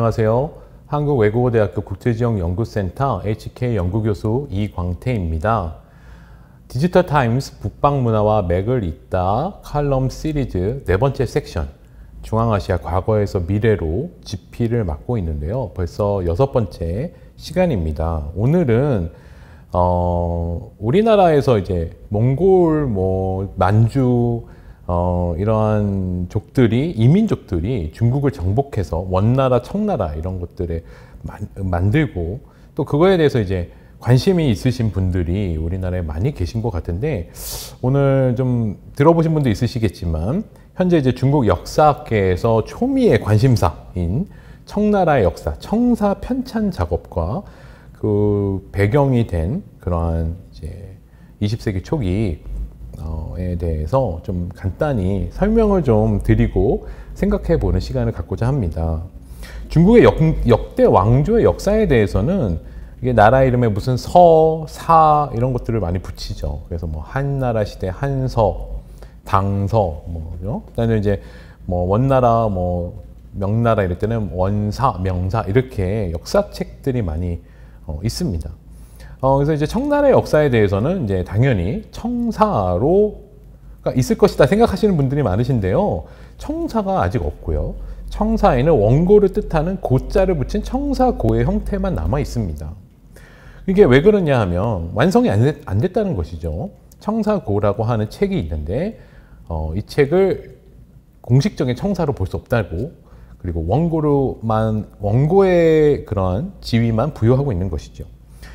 안녕하세요. 한국외국어대학교 국제지역연구센터 HK 연구교수 이광태입니다. 디지털 타임스 북방문화와 맥을 잇다 칼럼 시리즈 네 번째 섹션 중앙아시아 과거에서 미래로 GP를 맡고 있는데요. 벌써 6번째 시간입니다. 오늘은 우리나라에서 이제 몽골, 만주 이러한 족들이 이민족들이 중국을 정복해서 원나라, 청나라 이런 것들을 만들고 또 그거에 대해서 이제 관심이 있으신 분들이 우리나라에 많이 계신 것 같은데 오늘 좀 들어보신 분도 있으시겠지만 현재 이제 중국 역사학계에서 초미의 관심사인 청나라의 역사, 청사 편찬 작업과 그 배경이 된 그러한 이제 20세기 초기에 대해서 좀 간단히 설명을 좀 드리고 생각해 보는 시간을 갖고자 합니다. 중국의 역대 왕조의 역사에 대해서는 이게 나라 이름에 무슨 서, 사 이런 것들을 많이 붙이죠. 그래서 뭐 한나라 시대 한서, 당서, 그다음에 이제 원나라, 명나라 이럴 때는 원사, 명사 이렇게 역사책들이 많이 있습니다. 그래서 이제 청나라의 역사에 대해서는 이제 당연히 청사로 있을 것이다 생각하시는 분들이 많으신데요. 청사가 아직 없고요. 청사에는 원고를 뜻하는 고자를 붙인 청사고의 형태만 남아 있습니다. 이게 왜 그러냐 하면 완성이 안 됐다는 것이죠. 청사고라고 하는 책이 있는데 이 책을 공식적인 청사로 볼 수 없다고, 그리고 원고의 그런 지위만 부여하고 있는 것이죠.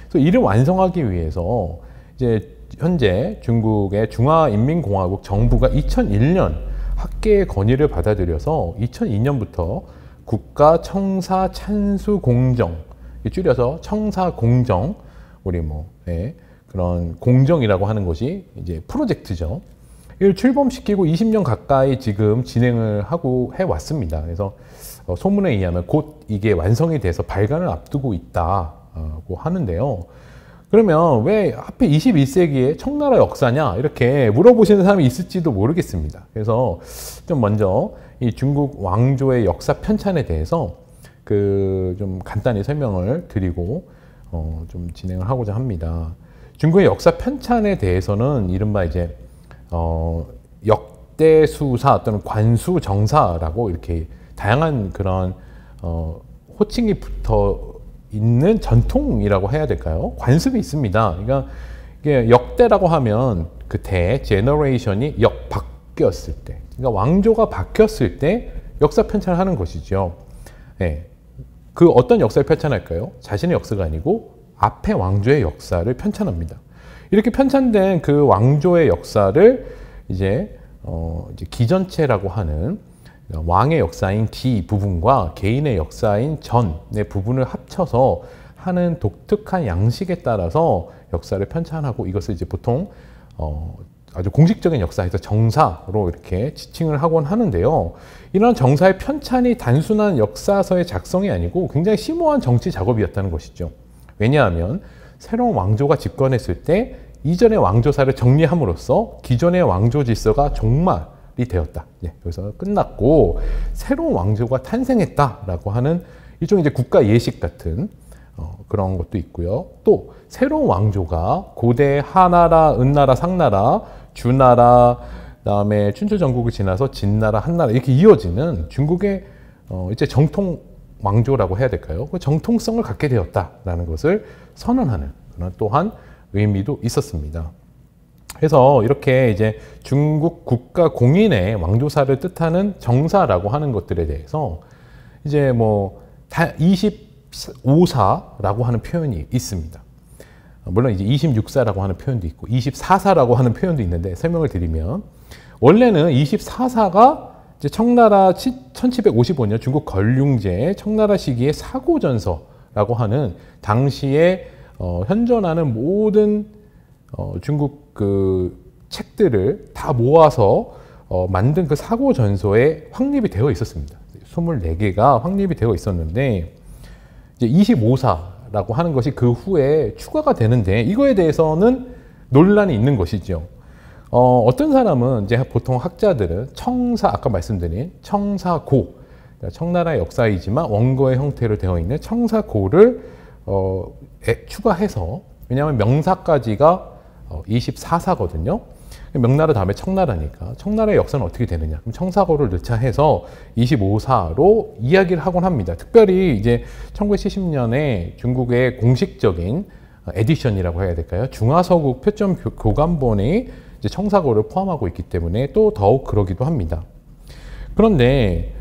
그래서 이를 완성하기 위해서 이제 현재 중국의 중화인민공화국 정부가 2001년 학계의 건의를 받아들여서 2002년부터 국가청사찬수공정, 줄여서 청사공정, 우리 그런 공정이라고 하는 것이 이제 프로젝트죠. 이걸 출범시키고 20년 가까이 지금 진행을 하고 해왔습니다. 그래서 소문에 의하면 곧 이게 완성이 돼서 발간을 앞두고 있다고 하는데요. 그러면 왜 하필 21세기에 청나라 역사냐 이렇게 물어보시는 사람이 있을지도 모르겠습니다. 그래서 좀 먼저 이 중국 왕조의 역사 편찬에 대해서 좀 간단히 설명을 드리고 좀 진행을 하고자 합니다. 중국의 역사 편찬에 대해서는 이른바 이제 역대수사 또는 관수정사라고 이렇게 다양한 그런 호칭이 붙어 있는 전통이라고 해야 될까요? 관습이 있습니다. 그러니까 이게 역대라고 하면 그 제너레이션이 바뀌었을 때, 그러니까 왕조가 바뀌었을 때 역사 편찬을 하는 것이죠. 네. 그 어떤 역사를 편찬할까요? 자신의 역사가 아니고 앞의 왕조의 역사를 편찬합니다. 이렇게 편찬된 그 왕조의 역사를 이제 기전체라고 하는 왕의 역사인 기 부분과 개인의 역사인 전의 부분을 합쳐서 하는 독특한 양식에 따라서 역사를 편찬하고, 이것을 이제 보통 아주 공식적인 역사에서 정사로 이렇게 지칭을 하곤 하는데요. 이런 정사의 편찬이 단순한 역사서의 작성이 아니고 굉장히 심오한 정치 작업이었다는 것이죠. 왜냐하면 새로운 왕조가 집권했을 때 이전의 왕조사를 정리함으로써 기존의 왕조 질서가 종말이 되었다. 여기서 끝났고 새로운 왕조가 탄생했다라고 하는 일종의 이제 국가 예식 같은 그런 것도 있고요. 또 새로운 왕조가 고대 하나라, 은나라, 상나라, 주나라, 그다음에 춘추 전국을 지나서 진나라, 한나라 이렇게 이어지는 중국의 이제 정통 왕조라고 해야 될까요? 그 정통성을 갖게 되었다라는 것을 선언하는 그런 또한 의미도 있었습니다. 그래서 이렇게 이제 중국 국가 공인의 왕조사를 뜻하는 정사라고 하는 것들에 대해서 이제 25사라고 하는 표현이 있습니다. 물론 이제 26사라고 하는 표현도 있고 24사라고 하는 표현도 있는데, 설명을 드리면 원래는 24사가 이제 청나라 1755년 중국 걸륭제 청나라 시기의 사고전서라고 하는 당시에 현존하는 모든 중국 그 책들을 다 모아서 만든 그 사고전서에 확립이 되어 있었습니다. 24개가 확립이 되어 있었는데 이제 25사라고 하는 것이 그 후에 추가가 되는데, 이거에 대해서는 논란이 있는 것이죠. 어떤 사람은 이제 보통 학자들은 아까 말씀드린 청사고, 청나라의 역사이지만 원고의 형태로 되어 있는 청사고를 추가해서, 왜냐하면 명사까지가 24사거든요. 명나라 다음에 청나라니까 청나라의 역사는 어떻게 되느냐, 그럼 청사고를 넣자 해서 25사로 이야기를 하곤 합니다. 특별히 이제 1970년에 중국의 공식적인 에디션이라고 해야 될까요? 중화서국 표점 교감본이 이제 청사고를 포함하고 있기 때문에 또 더욱 그러기도 합니다. 그런데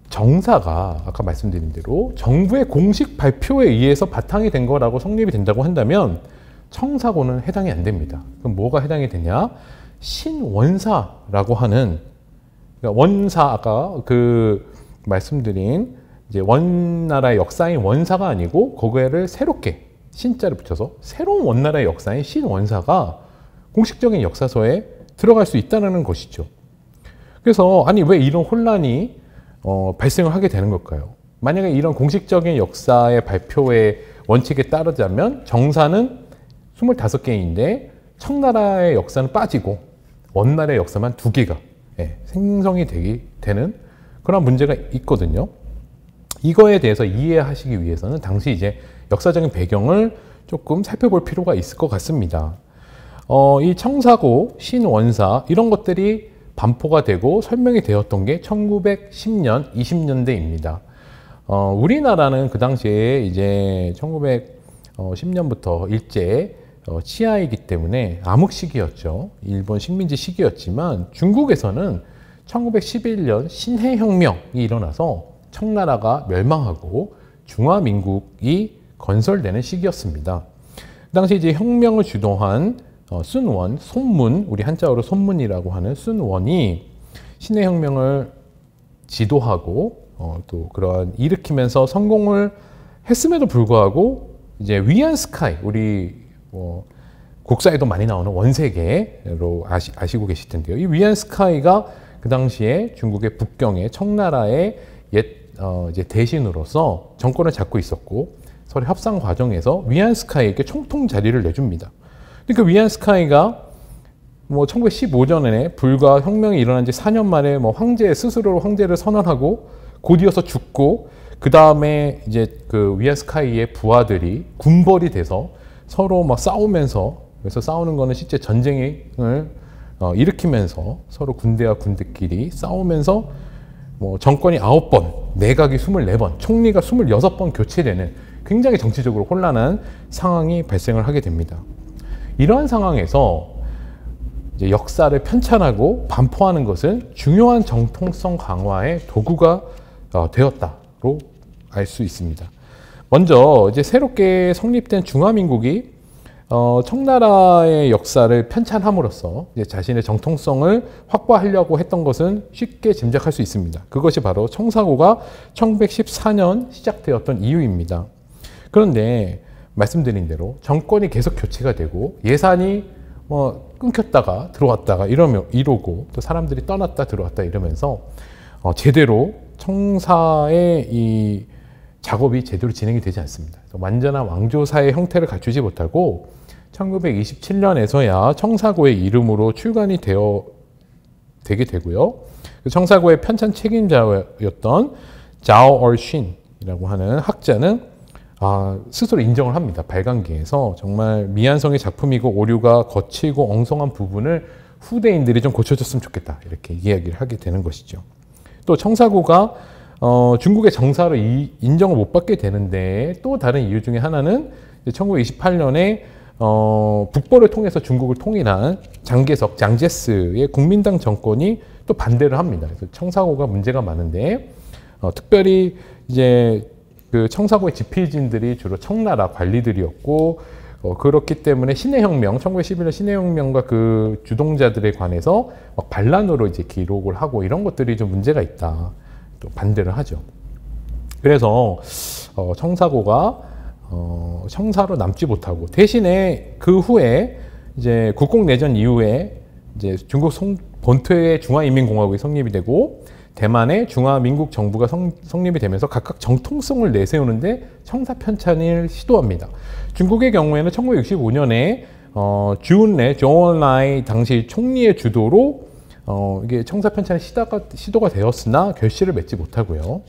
정사가 아까 말씀드린 대로 정부의 공식 발표에 의해서 바탕이 된 거라고 성립이 된다고 한다면 청사고는 해당이 안 됩니다. 그럼 뭐가 해당이 되냐? 신원사라고 하는, 그러니까 원사, 아까 그 말씀드린 이제 원나라의 역사인 원사가 아니고 거기에를 새롭게 신자를 붙여서 새로운 원나라의 역사인 신원사가 공식적인 역사서에 들어갈 수 있다는 것이죠. 그래서 아니 왜 이런 혼란이 발생을 하게 되는 걸까요? 만약에 이런 공식적인 역사의 발표의 원칙에 따르자면 정사는 25개인데 청나라의 역사는 빠지고 원나라의 역사만 2개가 생성이 되는 그런 문제가 있거든요. 이거에 대해서 이해하시기 위해서는 당시 이제 역사적인 배경을 조금 살펴볼 필요가 있을 것 같습니다. 이 청사고, 신원사 이런 것들이 반포가 되고 설명이 되었던 게 1910년, 20년대입니다. 우리나라는 그 당시에 이제 1910년부터 일제 치하이기 때문에 암흑 시기였죠. 일본 식민지 시기였지만 중국에서는 1911년 신해혁명이 일어나서 청나라가 멸망하고 중화민국이 건설되는 시기였습니다. 그 당시 이제 혁명을 주도한 순원, 손문, 우리 한자어로 손문이라고 하는 순원이 신해혁명을 지도하고 또 그러한 일으키면서 성공을 했음에도 불구하고 이제 위안스카이, 우리 국사에도 많이 나오는 원세계로 아시고 계실 텐데요. 이 위안스카이가 그 당시에 중국의 북경의 청나라의 이제 대신으로서 정권을 잡고 있었고 서로 협상 과정에서 위안스카이에게 총통 자리를 내줍니다. 그러니까 위안스카이가 1915년에 불과 혁명이 일어난 지 4년 만에 스스로 황제를 선언하고 곧이어서 죽고, 그 다음에 이제 그 위안스카이의 부하들이 군벌이 돼서 서로 막 싸우면서, 그래서 싸우는 거는 실제 전쟁을 일으키면서 서로 군대와 군대끼리 싸우면서 정권이 9번, 내각이 24번, 총리가 26번 교체되는 굉장히 정치적으로 혼란한 상황이 발생을 하게 됩니다. 이러한 상황에서 이제 역사를 편찬하고 반포하는 것은 중요한 정통성 강화의 도구가 되었다로 알 수 있습니다. 먼저 이제 새롭게 성립된 중화민국이 청나라의 역사를 편찬함으로써 이제 자신의 정통성을 확보하려고 했던 것은 쉽게 짐작할 수 있습니다. 그것이 바로 청사고가 1914년 시작되었던 이유입니다. 그런데 말씀드린 대로 정권이 계속 교체가 되고 예산이 끊겼다가 들어왔다가 이러고 또 사람들이 떠났다 들어왔다 이러면서 제대로 청사의 이 작업이 제대로 진행이 되지 않습니다. 완전한 왕조사의 형태를 갖추지 못하고 1927년에서야 청사고의 이름으로 출간이 되게 되고요. 청사고의 편찬 책임자였던 자오 얼쉰이라고 하는 학자는 스스로 인정을 합니다. 발간기에서 정말 미완성의 작품이고 오류가 거칠고 엉성한 부분을 후대인들이 좀 고쳐줬으면 좋겠다, 이렇게 이야기를 하게 되는 것이죠. 또 청사고가 중국의 정사로 인정을 못 받게 되는데 또 다른 이유 중에 하나는 1928년에 북벌을 통해서 중국을 통일한 장개석, 장제스의 국민당 정권이 또 반대를 합니다. 그래서 청사고가 문제가 많은데 특별히 이제 그 청사고의 지필진들이 주로 청나라 관리들이었고 그렇기 때문에 신해혁명, 1911년 신해혁명과 그 주동자들에 관해서 막 반란으로 이제 기록을 하고 이런 것들이 좀 문제가 있다, 또 반대를 하죠. 그래서 청사고가 청사로 남지 못하고 대신에 그 후에 이제 국共내전 이후에 이제 중국 본토의 중화인민공화국이 성립이 되고 대만의 중화민국 정부가 성립이 되면서 각각 정통성을 내세우는데 청사 편찬을 시도합니다. 중국의 경우에는 1965년에 주은래, 조언라이 당시 총리의 주도로 이게 청사 편찬이 시도가 되었으나 결실을 맺지 못하고요.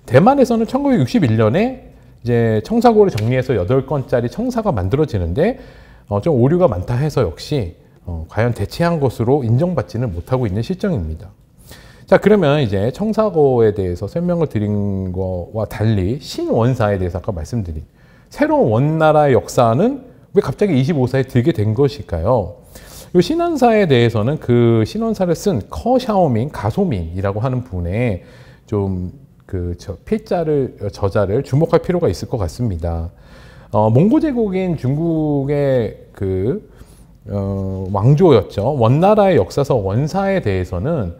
대만에서는 1961년에 이제 청사고를 정리해서 8건짜리 청사가 만들어지는데 좀 오류가 많다 해서 역시 과연 대체한 것으로 인정받지는 못하고 있는 실정입니다. 자, 그러면 이제 청사고에 대해서 설명을 드린 거와 달리 신원사에 대해서 아까 말씀드린 새로운 원나라의 역사는 왜 갑자기 25사에 들게 된 것일까요? 이 신원사에 대해서는 그 신원사를 쓴 커샤오민, 가소민이라고 하는 분의 좀 저자를 주목할 필요가 있을 것 같습니다. 몽고 제국인 중국의 왕조였죠. 원나라의 역사서 원사에 대해서는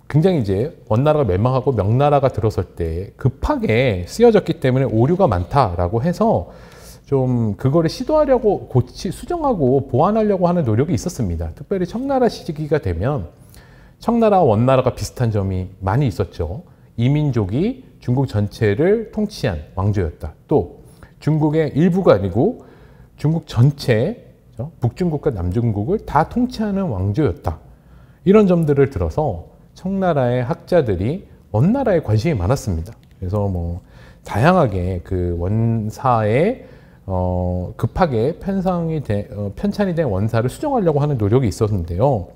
굉장히 이제 원나라가 멸망하고 명나라가 들어설 때 급하게 쓰여졌기 때문에 오류가 많다라고 해서 좀 그거를 시도하려고 수정하고 보완하려고 하는 노력이 있었습니다. 특별히 청나라 시기가 되면 청나라와 원나라가 비슷한 점이 많이 있었죠. 이민족이 중국 전체를 통치한 왕조였다. 또 중국의 일부가 아니고 중국 전체, 북중국과 남중국을 다 통치하는 왕조였다. 이런 점들을 들어서 청나라의 학자들이 원나라에 관심이 많았습니다. 그래서 뭐 다양하게 그 원사에 급하게 편찬이 된 원사를 수정하려고 하는 노력이 있었는데요.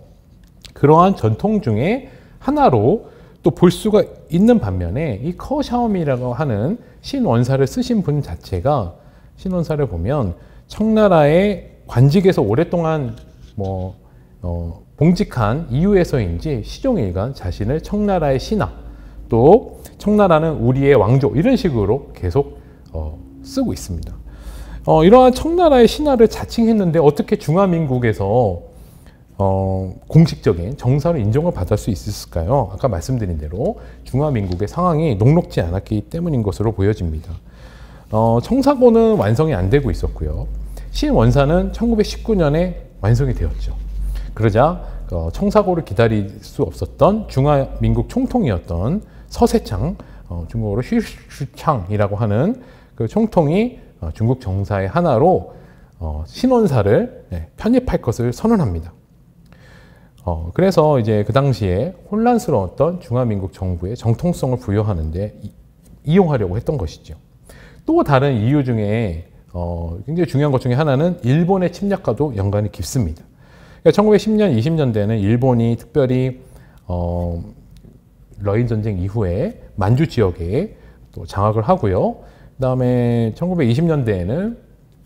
그러한 전통 중에 하나로 또 볼 수가 있는 반면에 이 커샤오미라고 하는 신원사를 쓰신 분 자체가 신원사를 보면 청나라의 관직에서 오랫동안 봉직한 이유에서인지 시종일관 자신을 청나라의 신하 또 청나라는 우리의 왕조 이런 식으로 계속 쓰고 있습니다. 이러한 청나라의 신하를 자칭했는데 어떻게 중화민국에서 공식적인 정사로 인정을 받을 수 있었을까요? 아까 말씀드린 대로 중화민국의 상황이 녹록지 않았기 때문인 것으로 보여집니다. 청사고는 완성이 안 되고 있었고요. 신원사는 1919년에 완성이 되었죠. 그러자 청사고를 기다릴 수 없었던 중화민국 총통이었던 서세창, 중국어로 슈창이라고 하는 그 총통이 중국 정사의 하나로 신원사를 편입할 것을 선언합니다. 그래서 이제 그 당시에 혼란스러웠던 중화민국 정부의 정통성을 부여하는데 이용하려고 했던 것이죠. 또 다른 이유 중에 굉장히 중요한 것 중에 하나는 일본의 침략과도 연관이 깊습니다. 그러니까 1910년, 20년대에는 일본이 특별히 러인 전쟁 이후에 만주 지역에 또 장악을 하고요. 그 다음에 1920년대에는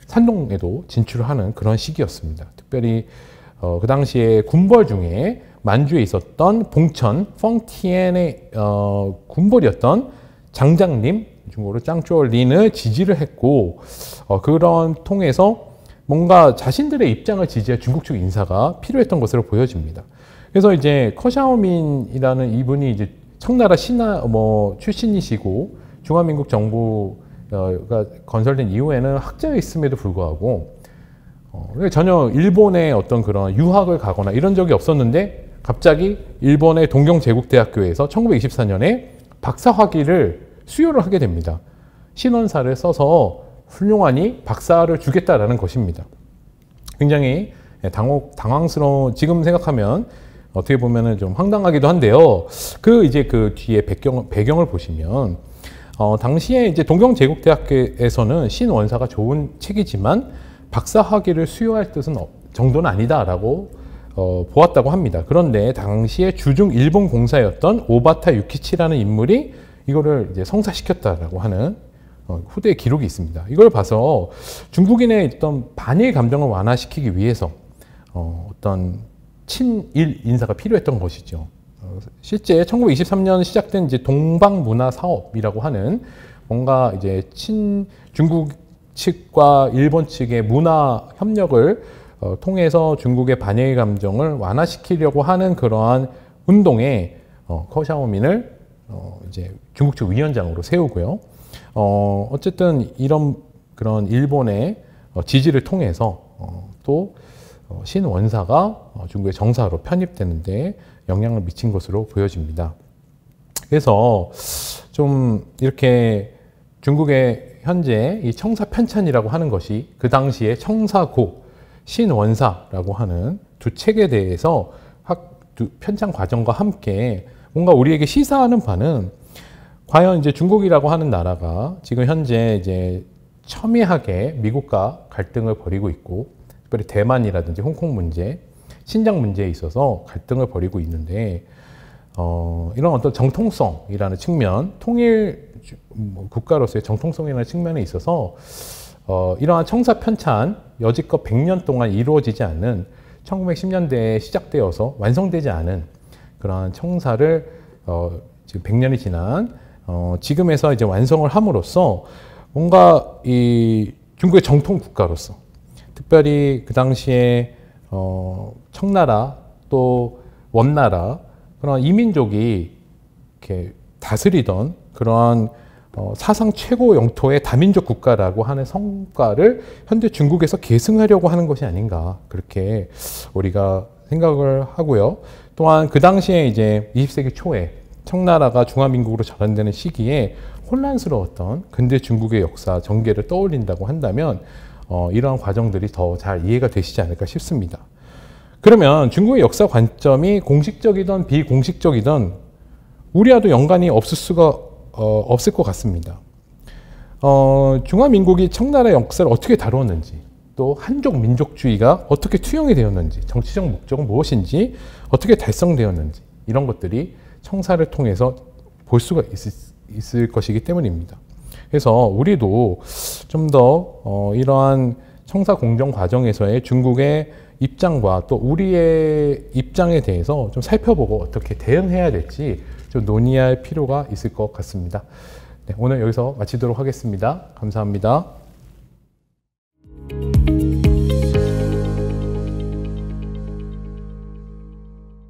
산동에도 진출하는 그런 시기였습니다. 특별히 그 당시에 군벌 중에 만주에 있었던 봉천, 펑티엔의 군벌이었던 장장림, 중국어로 짱쪼린을 지지를 했고 그런 통해서 뭔가 자신들의 입장을 지지할 중국 측 인사가 필요했던 것으로 보여집니다. 그래서 이제 커샤오민이라는 이분이 이제 청나라 신하 출신이시고 중화민국 정부가 건설된 이후에는 학자였음에도 불구하고 전혀 일본의 어떤 그런 유학을 가거나 이런 적이 없었는데 갑자기 일본의 동경제국대학교에서 1924년에 박사학위를 수여를 하게 됩니다. 신원사를 써서 훌륭하니 박사를 주겠다라는 것입니다. 굉장히 당황스러운, 지금 생각하면 어떻게 보면은 좀 황당하기도 한데요. 이제 그 뒤에 배경을 보시면, 당시에 이제 동경제국대학교에서는 신원사가 좋은 책이지만 박사 학위를 수여할 뜻은 정도는 아니다라고 보았다고 합니다. 그런데 당시에 주중 일본 공사였던 오바타 유키치라는 인물이 이거를 이제 성사시켰다라고 하는 후대의 기록이 있습니다. 이걸 봐서 중국인의 어떤 반일 감정을 완화시키기 위해서 어떤 친일 인사가 필요했던 것이죠. 실제 1923년 시작된 이제 동방문화 사업이라고 하는 뭔가 이제 중국 측과 일본 측의 문화 협력을 통해서 중국의 반일 감정을 완화시키려고 하는 그러한 운동에 커샤오민을 이제 중국 측 위원장으로 세우고요. 어쨌든 이런 그런 일본의 지지를 통해서 또 신원사가 중국의 정사로 편입되는데 영향을 미친 것으로 보여집니다. 그래서 좀 이렇게 중국의 현재 이 청사 편찬이라고 하는 것이 그 당시에 청사고, 신원사라고 하는 두 책에 대해서 편찬 과정과 함께 뭔가 우리에게 시사하는 바는 과연 이제 중국이라고 하는 나라가 지금 현재 이제 첨예하게 미국과 갈등을 벌이고 있고, 특별히 대만이라든지 홍콩 문제, 신장 문제에 있어서 갈등을 벌이고 있는데, 이런 어떤 정통성이라는 측면, 통일 국가로서의 정통성이라는 측면에 있어서 이러한 청사 편찬, 여지껏 100년 동안 이루어지지 않는 1910년대에 시작되어서 완성되지 않은 그러한 청사를 지금 100년이 지난 지금에서 이제 완성을 함으로써 뭔가 이 중국의 정통 국가로서, 특별히 그 당시에 청나라 또 원나라 그런 이민족이 이렇게 다스리던 그러한 사상 최고 영토의 다민족 국가라고 하는 성과를 현대 중국에서 계승하려고 하는 것이 아닌가, 그렇게 우리가 생각을 하고요. 또한 그 당시에 이제 20세기 초에 청나라가 중화민국으로 전환되는 시기에 혼란스러웠던 근대 중국의 역사 전개를 떠올린다고 한다면 이러한 과정들이 더 잘 이해가 되시지 않을까 싶습니다. 그러면 중국의 역사 관점이 공식적이든 비공식적이든 우리와도 연관이 없을 것 같습니다. 중화민국이 청나라의 역사를 어떻게 다루었는지, 또 한족 민족주의가 어떻게 투영이 되었는지, 정치적 목적은 무엇인지, 어떻게 달성되었는지, 이런 것들이 청사를 통해서 볼 수가 있을 것이기 때문입니다. 그래서 우리도 좀 더 이러한 청사 공정 과정에서의 중국의 입장과 또 우리의 입장에 대해서 좀 살펴보고 어떻게 대응해야 될지 좀 논의할 필요가 있을 것 같습니다. 네, 오늘 여기서 마치도록 하겠습니다. 감사합니다.